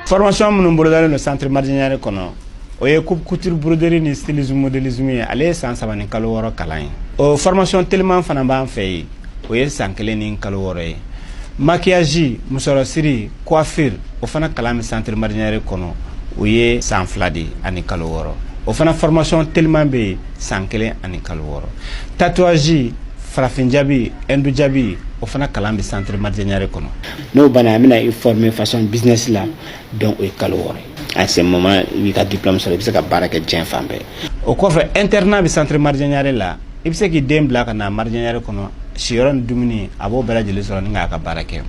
Formation minnu bolodalen no centre Mardianière kɔnɔ o ye coupe couture broderie ni stylisme modélisme ye ale ye san 3 ni kalo 6 kalan ye o formation tellement fana b'an fɛ ye o ye san 1 ni kalo 6 ye maquillage musorosiri coiffure o fana kalan mi centre Mardianière kɔnɔ o ye san 2 de ani kalo 6 o fana formation tellement be san 1 ani kalo 6 tatouage farafin jabi endu jabi o fana kalan bi centre Mardianière kɔnɔ no bana amina i former façon business la donc o kalo 6 à ce moment i ka diplôme sɔrɔ i bɛ se ka baara kɛ diɲɛ fan bɛɛ o kɔfɛ internat bi centre Mardianière la i bɛ se k'i den bila ka na Mardianière kɔnɔ siyɔrɔ ni dumuni a b'o bɛɛ lajɛlen sɔrɔ ni k'a ka baara kɛ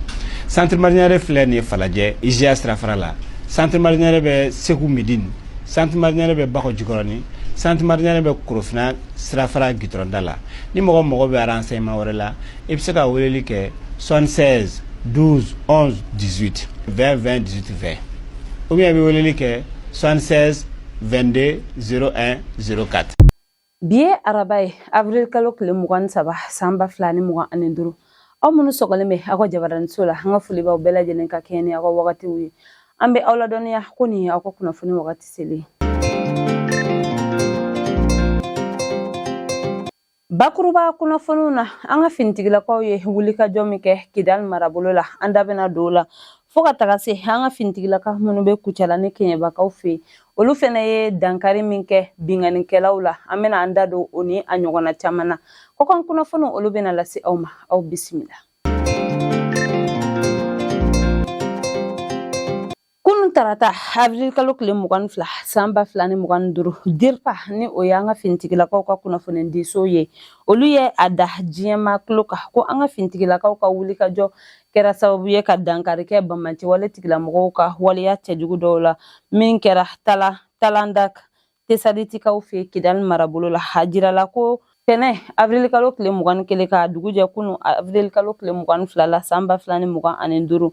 centre Mardianière filɛ nin ye Falajɛ IGA sirafara la centre Mardianière bɛ Segu Médine centre Mardianière bɛ Bakɔ Jikɔrɔni centre Mardianière bɛ Korofina sirafara gitɔrɔnda la ni mɔgɔ bɛ renseignement wɛrɛ la i bɛ se ka weleli kɛ 76 12 11 18 20 20 18 20 ou bien i bɛ weleli kɛ 76 22 01 04. Biye arabai avril kalo kile 27 samba flani 25 aw munu sogale me ago jabaran sola hanga fuli ba bela jenen ka kene ago wakati wi ambe awla doniya kuni ago kuna funi wakati seli Bakuruba kuna fununa anga fintigila ko ye wulika jomi ke kidal marabolola anda bena dola foka tagase anga fintigila ka munu be kuchala ne kenye bakaw fe olu fene ye dankari minke bingani kelawla amena anda do oni anyogona chamana ko kan kuna funu olu bena lasi awma aw bismillah Kunun tarata avril kalo kile 24 samba flani 25 dirpa ni oyanga fintigila ka kuna funen diso ye olu ye ada jiema kloka ko anga fintigila ka wulika jo kera sababu ye ka dankari ke bamanti wale tigila mɔgɔw ka waliya cɛjugu dɔw la min kɛra talandak tesaditi kaw fe kidal marabolo la hajira la ko tene avril kalo kile 21 ka duguje kunu avril kalo kile 22 la samba flani 25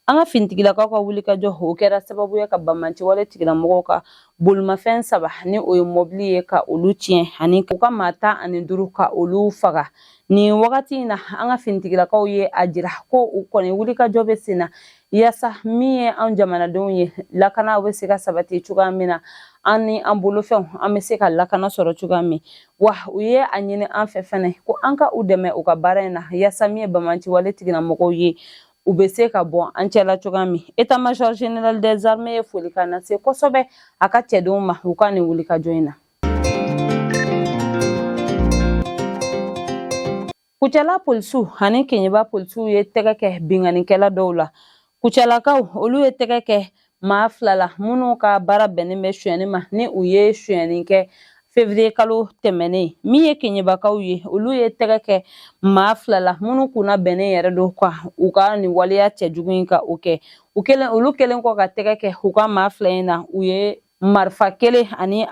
anga fintigila ka wulika jo o kɛra sababu ye ka bamanti wale tigila mɔgɔw ka bolmafɛn saba ni o ye mobili ye ka olu tiɲɛ ani ka mata ani duru ka olu faga ni wakati na anga fintigila ka ye ajira ko u kɔni wulika jo be sina yasa mi ye an jamanadenw ye lakana be se ka sabati cogoya min na an ni an bolofɛnw an be se ka lakana sɔrɔ cogoya min wa u ye a ɲini an fɛ fɛnɛ ko an ka u dɛmɛ u ka baara in na yasa mi ye bamanti wale tigila mɔgɔw ye u be se ka bɔ an cɛla cogoya min état-major général des armées ye foli ka na se kosɛbɛ a ka cɛdenw ma u ka nin wulika jɔ in na Kuchala polsu hani kenyeba polsu ye tɛgɛ kɛ binganikɛla dɔw la kuchalakaw olu ye tɛgɛ kɛ maa fila la minnu ka baara bɛnnen bɛ suyɛni ma ni u ye suyɛni kɛ février kalo tɛmɛnen min ye kenyebakaw ye olu ye tɛgɛ kɛ maa fila la minnu kunna bɛnnen yɛrɛ do ka u ka nin waleya cɛjugu in ka o kɛ olu kelen kɔ ka tɛgɛ kɛ u ka maa fila in na u ye marifa kelen ani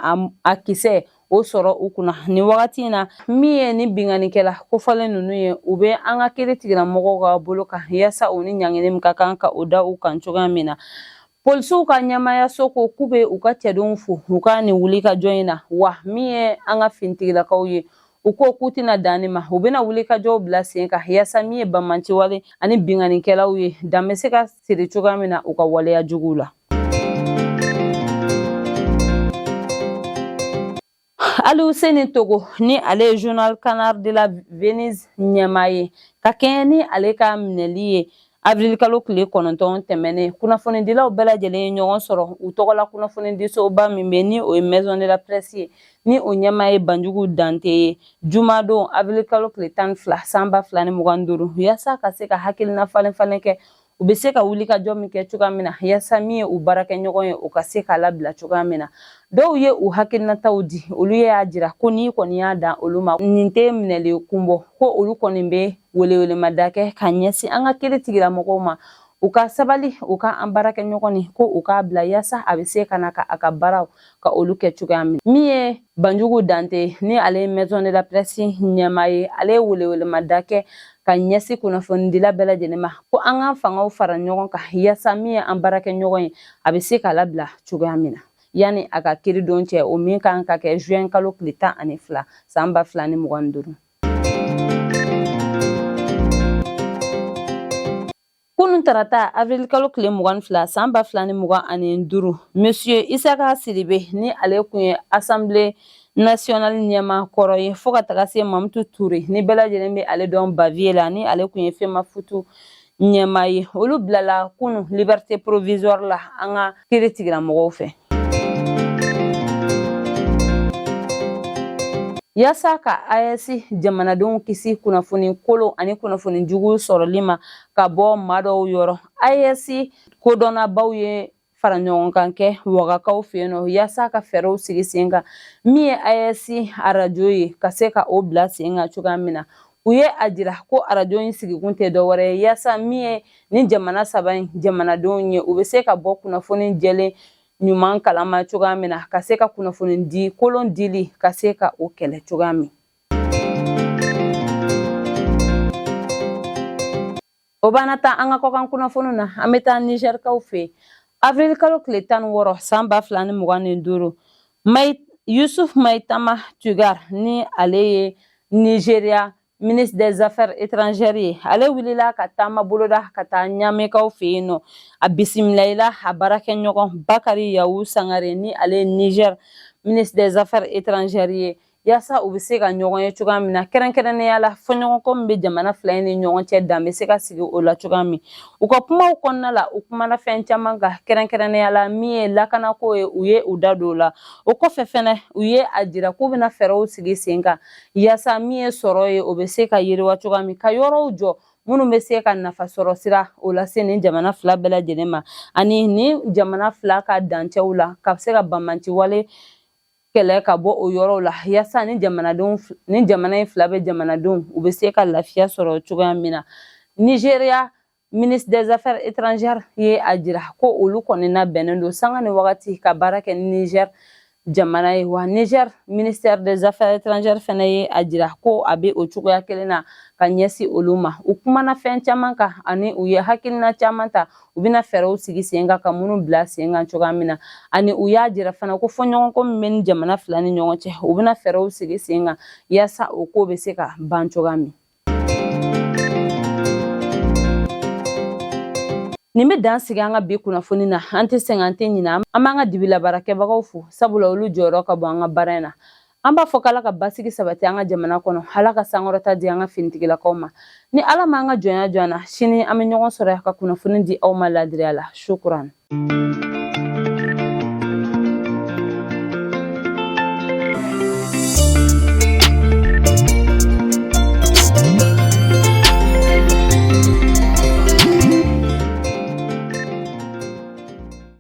a kisɛ o sɔrɔ u kunna ni wagati in na min ye ni binganikɛla kofalen ninnu ye u be an ka kiri tigila mɔgɔw ka bolo kan yasa u ni ɲangini min ka kan ka o da u kan cogoya min na polisiw ka ɲɛmayaso ko k'u be u ka cɛdenw fo u ka nin wuli ka jɔ in na wa min ye an ka fintigilakaw ye u ko k'u tɛna danni ma u bena wuli ka jɔw bila sen kan yasa min ye bamanti wale ani binganikɛlaw ye dan be se ka siri cogoya min na u ka waleya juguw la Ali Hussein Togo ni ale journal Canard de la Venise ɲɛmaa ye ka kɛɲɛ ni ale ka minɛli ye avril kalo kile 9 tɛmɛnen kunnafonidilaw bɛɛ lajɛlen ye ɲɔgɔn sɔrɔ u tɔgɔla kunnafonidisoba min bɛ ni o ye maison de la presse ye ni o ɲɛmaa ye Banjugu Dante ye jumadon avril kalo kile 12 sanba 2025 yasa ka se ka hakilina falen kɛ u bɛ se ka wuli ka jɔ min kɛ cogoya min na yasa min ye u baarakɛ ɲɔgɔn ye u ka se k'a labila cogoya min na dɔw ye u hakilinataw di olu y'a jira ko ni kɔni y'a dan olu ma nin tɛ minɛli kunbɔ ko olu kɔni bɛ welewelemada kɛ ka ɲɛsin an ka kiri tigilamɔgɔw ma u ka sabali u ka an baarakɛ ɲɔgɔn ni ko u k'a bila yasa a bɛ se ka na ka a ka baaraw ka olu kɛ cogoya min min ye Banjugu Dante ni ale maison de la presse ɲɛmaa ye ale ye welewelemada kɛ ka ɲɛsi kunnafonidila bɛɛ lajɛlen ma ko an ka fangaw fara ɲɔgɔn kan yasa min ye an baarakɛ ɲɔgɔn ye a bɛ se ka labila cogoya min na yani a ka kiri don cɛ o min kan ka kɛ juin kalo tile 12 san 2025 Kunun tarata avril kalo kile mugan fila san ba fila ni mugan ani duru. Monsieur Isaka Sidibe ni ale kun ye Assemblée nationale ɲɛma kɔrɔ ye fo ka taga se Mamutu Ture ni bɛɛ lajɛlen bɛ ale dɔn Bavier la ni ale kun ye Fema Futu ɲɛma ye. Olu bilala kunu liberté provisoire la an ka kiiri tigilamɔgɔw fɛ. Yasa ka AES jamanadenw kisi kunnafoni kolo ani kunnafoni jugu sɔrɔli ma ka bɔ maa dɔw yɔrɔ. AES kodɔnnabaw ye fara ɲɔgɔn kan kɛ wagakaw fɛ yen nɔ yasa ka fɛɛrɛw sigi sen kan min ye AES arajo ye ka se ka o bila sen kan cogoya min na. U ye a jira ko arajo in sigikun tɛ dɔwɛrɛ ye yasa min ye nin jamana saba in jamanadenw ye u bɛ se ka bɔ kunnafoni jɛlen ɲuman kalama cogoya min na ka se ka kunnafoni di kolon dili ka se ka o kɛlɛ cogoya min. O bana ta an ka kɔkan kunnafoni na an bɛ taa Nigerkaw fɛ avril kalo tile 16 san 2025 Yusuf Maitama Tugar ni ale ye Nigeria ministre des Affaires étrangères ye ale wulila ka taama boloda ka taa ɲamekaw fɛ yen nɔ a bisimilayila a baarakɛɲɔgɔn Bakari Yawu Sangare ni ale Niger ministre des Affaires étrangères ye yasa u bɛ se ka ɲɔgɔn ye cogoya min na kɛrɛnkɛrɛnnenya la fɔɲɔgɔnkɔ min bɛ jamana fila in ni ɲɔgɔn cɛ dan bɛ se ka sigi o la cogoya min u ka kumaw kɔnɔna la u kumana fɛn caman kan kɛrɛnkɛrɛnnenya la min ye lakanako ye u ye u da don o la o kɔfɛ fɛnɛ u ye a jira k'u bɛna fɛɛrɛw sigi sen kan yasa min ye sɔrɔ ye o bɛ se ka yiriwa cogoya min ka yɔrɔw jɔ minnu bɛ se ka nafa sɔrɔ sira o lase nin jamana fila bɛɛ lajɛlen ma ani nin jamana fila ka dancɛw la ka se ka banbanci wale kɛlɛ ka bɔ o yɔrɔw la yasa ni jamana in fila bɛ jamanadenw u bɛ se ka lafiya sɔrɔ cogoya min na. Nigeria ministre des Affaires étrangères ye a jira ko olu kɔni labɛnnen don sanga ni wagati ka baara kɛ Niger jamana ye wa Niger ministère des Affaires étrangères fɛnɛ ye a jira ko a bɛ o cogoya kelen na ka ɲɛsin olu ma u kumana fɛn caman kan ani u ye hakilina caman ta u bɛna fɛɛrɛw sigi sen kan ka minnu bila sen kan cogoya min na ani u y'a jira fana ko fɔɲɔgɔnkɔ min bɛ ni jamana fila ni ɲɔgɔn cɛ u bɛna fɛɛrɛw sigi sen kan yasa o ko bɛ se ka ban cogoya min. Nin bɛ dan sigi an ka bi kunnafoni na an tɛ sɛgɛn an tɛ ɲinɛ an b'an ka dibila baarakɛbagaw fo sabula olu jɔyɔrɔ ka bon an ka baara in na an b'a fɔ k'Ala ka basigi sabati an ka jamana kɔnɔ Ala ka sankɔrɔta di an ka finitigilakaw ma ni Ala m'an ka jɔnya jɔ an na sini an bɛ ɲɔgɔn sɔrɔ yan ka kunnafoni di aw ma ladiriya la shukran.